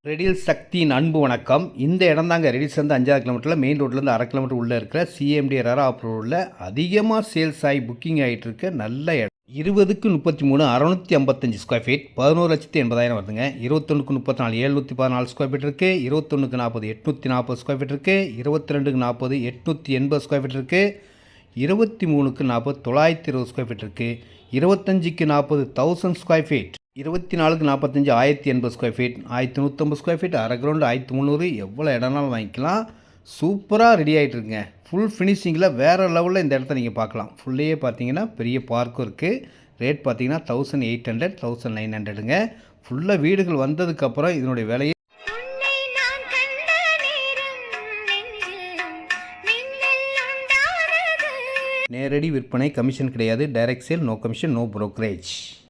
ரெடில் சக்தியின் அன்பு வணக்கம். இந்த இடம் தாங்க ரெடில்ஸ் வந்து 5 கிலோமீட்டரில் மெயின் ரோட்லேருந்து 1/2 கிலோமீட்டர் உள்ளே இருக்கிற சிஎம்டி ரெரா அப்ரூவலில் அதிகமாக சேல்ஸ் ஆகி புக்கிங் ஆகிட்டு இருக்க நல்ல இடம். 20க்கு 33 655 ஸ்கொயர் ஃபீட் 11,80,000 வருதுங்க. 21க்கு 34 714 ஸ்கொயர் ஃபீட் இருக்குது. 21க்கு 40 840 ஸ்கொயர் ஃபீட் இருக்குது. 22க்கு 40 880 ஸ்கொயர் ஃபீட் இருக்குது. 23க்கு 40 920 ஸ்கொயர் ஃபீட் இருக்குது. 25க்கு 40 1000 ஸ்கொயர் ஃபீட். 24க்கு 45 1080 ஸ்கொயர் ஃபீட். 1150 ஸ்கொயர் ஃபீட் அரை கிரவுண்டு 1300. எவ்வளோ இடம்னாலும் வாங்கிக்கலாம். சூப்பராக ரெடி ஆகிட்டு இருக்குங்க. ஃபுல் ஃபினிஷிங்கில் வேறு லெவலில் இந்த இடத்த நீங்கள் பார்க்கலாம். ஃபுல்லையே பார்த்தீங்கன்னா பெரிய பார்க்கும் இருக்குது. ரேட் பார்த்தீங்கன்னா 1800 1900ங்க. ஃபுல்லாக வீடுகள் வந்ததுக்கப்புறம் இதனுடைய விலையை நேரடி விற்பனை, கமிஷன் கிடையாது. Direct sale, no commission, no brokerage.